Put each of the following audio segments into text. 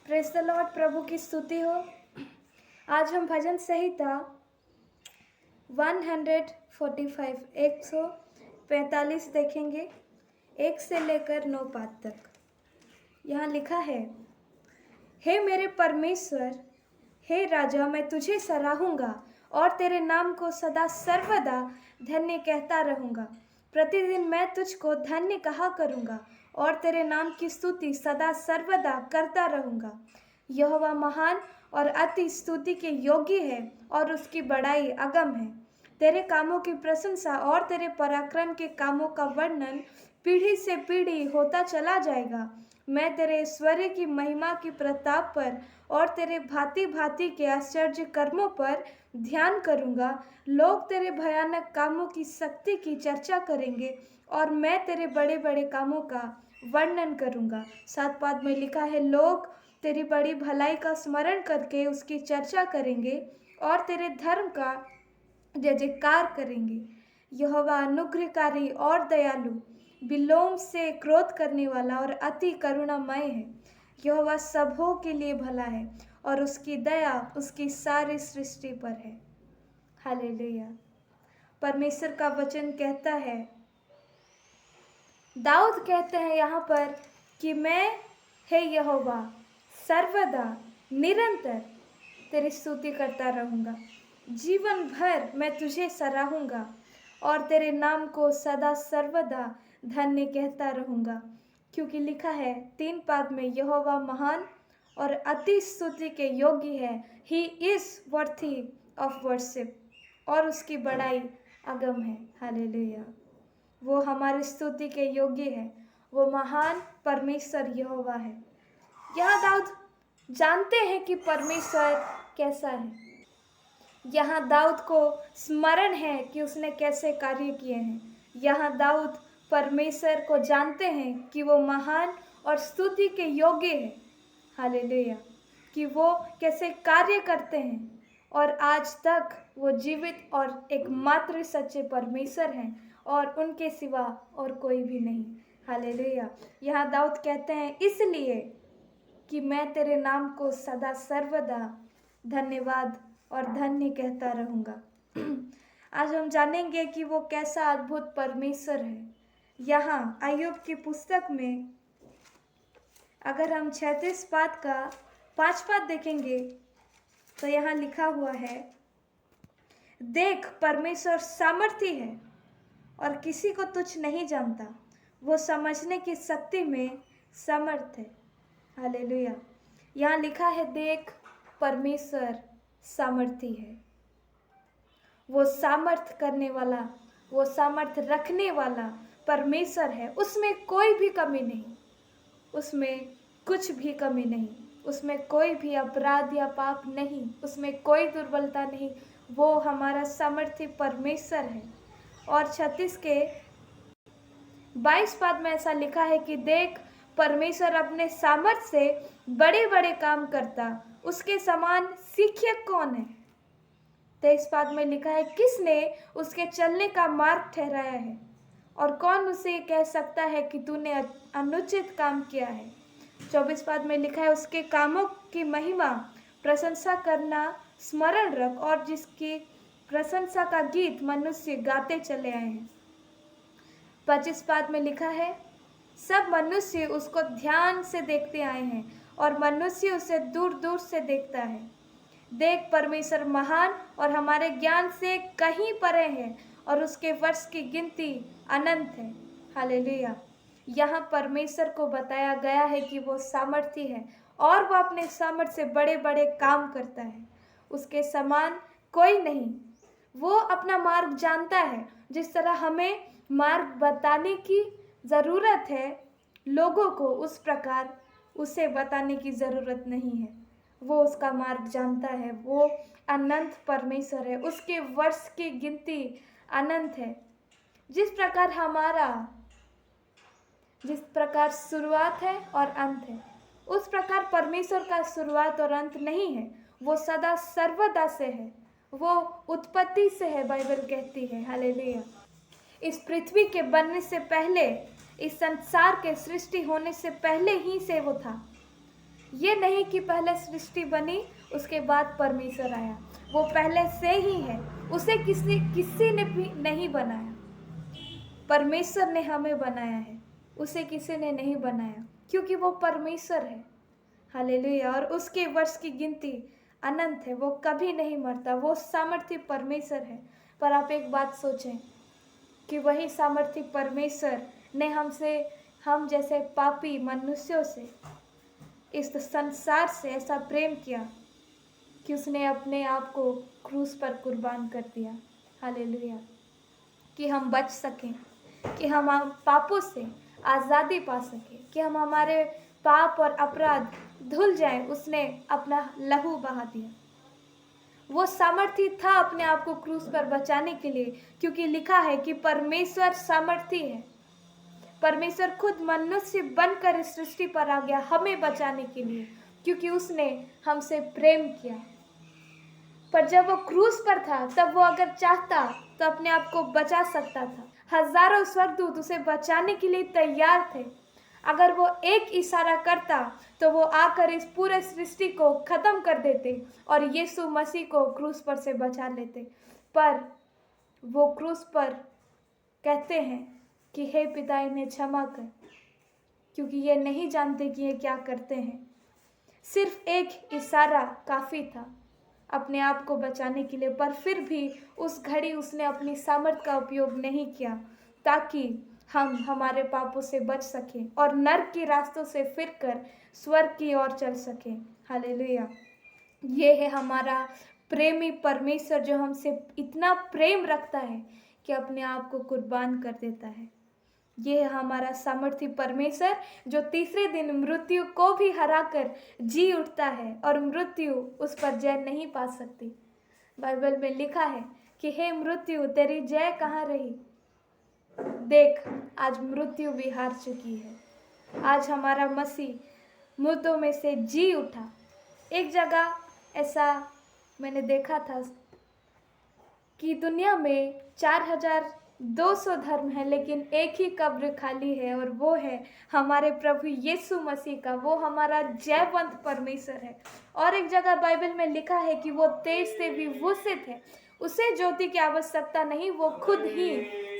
Praise the Lord. प्रभु की स्तुति हो। आज हम भजन संहिता 145 145 देखेंगे, 1 से लेकर 9 पाद तक। यहाँ लिखा है, हे मेरे परमेश्वर, हे राजा, मैं तुझे सराहूंगा और तेरे नाम को सदा सर्वदा धन्य कहता रहूंगा। प्रतिदिन मैं तुझको धन्य कहा करूंगा और तेरे नाम की स्तुति सदा सर्वदा करता रहूंगा। यहोवा महान और अति स्तुति के योग्य है और उसकी बड़ाई अगम है। तेरे कामों की प्रशंसा और तेरे पराक्रम के कामों का वर्णन पीढ़ी से पीढ़ी होता चला जाएगा। मैं तेरे ऐश्वर्य की महिमा की प्रताप पर और तेरे भांति भांति के आश्चर्य कर्मों पर ध्यान करूंगा। लोग तेरे भयानक कामों की शक्ति की चर्चा करेंगे और मैं तेरे बड़े बड़े कामों का वर्णन करूंगा। 7 पाद में लिखा है, लोग तेरी बड़ी भलाई का स्मरण करके उसकी चर्चा करेंगे और तेरे धर्म का जय जयकार करेंगे। यहोवा अनुग्रहकारी और दयालु, विलोम से क्रोध करने वाला और अति करुणामय है। यहोवा सबों के लिए भला है और उसकी दया उसकी सारी सृष्टि पर है। हालेलुया। परमेश्वर का वचन कहता है, दाऊद कहते हैं यहाँ पर कि मैं हे यहोवा सर्वदा निरंतर तेरी स्तुति करता रहूँगा। जीवन भर मैं तुझे सराहूँगा और तेरे नाम को सदा सर्वदा धन्य कहता रहूँगा। क्योंकि लिखा है 3 पाद में, यहोवा महान और अति स्तुति के योग्य है। He is worthy of worship, और उसकी बड़ाई अगम है। हालेलुया। वो हमारी स्तुति के योग्य है। वो महान परमेश्वर यहोवा है। यहाँ दाऊद जानते हैं कि परमेश्वर कैसा है। यहाँ दाऊद को स्मरण है कि उसने कैसे कार्य किए हैं। यहाँ दाऊद परमेश्वर को जानते हैं कि वो महान और स्तुति के योग्य है। हालेलुया। कि वो कैसे कार्य करते हैं और आज तक वो जीवित और एकमात्र सच्चे परमेश्वर हैं और उनके सिवा और कोई भी नहीं। हालेलुया। यहाँ दाऊद कहते हैं, इसलिए कि मैं तेरे नाम को सदा सर्वदा धन्यवाद और धन्य कहता रहूँगा। आज हम जानेंगे कि वो कैसा अद्भुत परमेश्वर है। यहाँ अय्यूब की पुस्तक में अगर हम 36 पाद का 5 पाद देखेंगे तो यहाँ लिखा हुआ है, देख परमेश्वर सामर्थी है और किसी को तुच्छ नहीं जानता। वो समझने की शक्ति में समर्थ है। हालेलुया। यहाँ लिखा है, देख परमेश्वर सामर्थी है। वो सामर्थ करने वाला, वो सामर्थ रखने वाला परमेश्वर है। उसमें कोई भी कमी नहीं, उसमें कुछ भी कमी नहीं, उसमें कोई भी अपराध या पाप नहीं, उसमें कोई दुर्बलता नहीं। वो हमारा सामर्थी परमेश्वर है। और 36 के 22 पाद में ऐसा लिखा है कि देख परमेश्वर अपने सामर्थ्य से बड़े बड़े काम करता, उसके समान शिक्षक कौन है। 23 पाद में लिखा है, किसने उसके चलने का मार्ग ठहराया है और कौन उसे कह सकता है कि तूने अनुचित काम किया है। 24 पाद में लिखा है, उसके कामों की महिमा प्रशंसा करना स्मरण रख और जिसकी प्रशंसा का गीत मनुष्य गाते चले आए हैं। 25 पाद में लिखा है, सब मनुष्य उसको ध्यान से देखते आए हैं और मनुष्य उसे दूर दूर से देखता है। देख परमेश्वर महान और हमारे ज्ञान से कहीं परे है और उसके वर्ष की गिनती अनंत है। हालेलुया। यहाँ परमेश्वर को बताया गया है कि वो सामर्थी है और वो अपने सामर्थ्य से बड़े बड़े काम करता है। उसके समान कोई नहीं। वो अपना मार्ग जानता है। जिस तरह हमें मार्ग बताने की ज़रूरत है लोगों को, उस प्रकार उसे बताने की ज़रूरत नहीं है। वो उसका मार्ग जानता है। वो अनंत परमेश्वर है। उसके वर्ष की गिनती अनंत है। जिस प्रकार शुरुआत है और अंत है, उस प्रकार परमेश्वर का शुरुआत और अंत नहीं है। वो सदा सर्वदा से है। वो उत्पत्ति से है, बाइबल कहती है। हालेलुया। इस पृथ्वी के बनने से पहले, इस संसार के सृष्टि होने से पहले ही से वो था। ये नहीं कि पहले सृष्टि बनी उसके बाद परमेश्वर आया, वो पहले से ही है, उसे किसी ने भी नहीं बनाया। परमेश्वर ने हमें बनाया है, उसे किसी ने नहीं बनाया, क्योंकि वो परमेश्वर है। हालेलुया। और उसके वर्ष की गिनती अनंत है, वो कभी नहीं मरता, वो सामर्थ्य परमेश्वर है। पर आप एक बात सोचें कि वही सामर्थ्य परमेश्वर ने हम जैसे पापी मनुष्यों से, इस संसार से ऐसा प्रेम किया कि उसने अपने आप को क्रूस पर कुर्बान कर दिया। हालेलुया। कि हम बच सकें, कि हम पापों से आज़ादी पा सकें, कि हम हमारे पाप और अपराध धुल जाएं, उसने अपना लहू बहा दिया। वो सामर्थी था अपने आप को क्रूस पर बचाने के लिए, क्योंकि लिखा है कि परमेश्वर सामर्थी है। परमेश्वर खुद मनुष्य बनकर इस सृष्टि पर आ गया हमें बचाने के लिए, क्योंकि उसने हमसे प्रेम किया। पर जब वो क्रूस पर था तब वो अगर चाहता तो अपने आप को बचा सकता था। हजारों स्वर्गदूत उसे बचाने के लिए तैयार थे। अगर वो एक इशारा करता तो वो आकर इस पूरे सृष्टि को खत्म कर देते और यीशु मसीह को क्रूस पर से बचा लेते। पर वो क्रूस पर कहते हैं कि हे पिता इन्हें क्षमा कर, क्योंकि ये नहीं जानते कि ये क्या करते हैं। सिर्फ एक इशारा काफ़ी था अपने आप को बचाने के लिए, पर फिर भी उस घड़ी उसने अपनी सामर्थ का उपयोग नहीं किया ताकि हम हमारे पापों से बच सकें और नर्क के रास्तों से फिरकर स्वर्ग की ओर चल सकें। हालेलुया। ये है हमारा प्रेमी परमेश्वर जो हमसे इतना प्रेम रखता है कि अपने आप को कुर्बान कर देता है। ये है हमारा सामर्थी परमेश्वर जो तीसरे दिन मृत्यु को भी हराकर जी उठता है और मृत्यु उस पर जय नहीं पा सकती। बाइबल में लिखा है कि हे मृत्यु तेरी जय कहाँ रही। देख, आज मृत्यु भी हार चुकी है। आज हमारा मसीह मुर्दों में से जी उठा। एक जगह ऐसा मैंने देखा था कि दुनिया में 4200 धर्म है, लेकिन एक ही कब्र खाली है और वो है हमारे प्रभु यीशु मसीह का। वो हमारा जयवंत परमेश्वर है। और एक जगह बाइबल में लिखा है कि वो तेज से विभूषित है, उसे ज्योति की आवश्यकता नहीं, वो खुद ही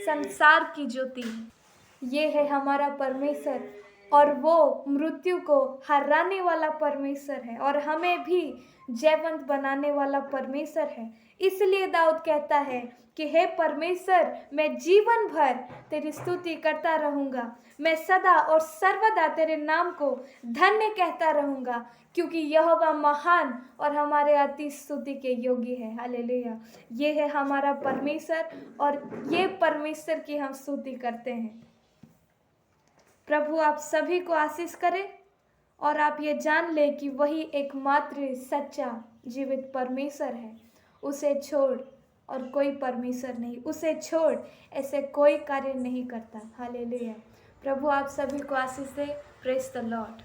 संसार की ज्योति है। ये है हमारा परमेश्वर और वो मृत्यु को हराने वाला परमेश्वर है और हमें भी जयवंत बनाने वाला परमेश्वर है। इसलिए दाऊद कहता है कि हे परमेश्वर मैं जीवन भर तेरी स्तुति करता रहूँगा, मैं सदा और सर्वदा तेरे नाम को धन्य कहता रहूँगा, क्योंकि यहोवा महान और हमारे अति स्तुति के योग्य है। हालेलुया। ये है हमारा परमेश्वर और ये परमेश्वर की हम स्तुति करते हैं। प्रभु आप सभी को आशीष करे और आप ये जान ले कि वही एकमात्र सच्चा जीवित परमेश्वर है। उसे छोड़ और कोई परमेश्वर नहीं, उसे छोड़ ऐसे कोई कार्य नहीं करता। हालेलुया। प्रभु आप सभी को आशीष दे। Praise the Lord.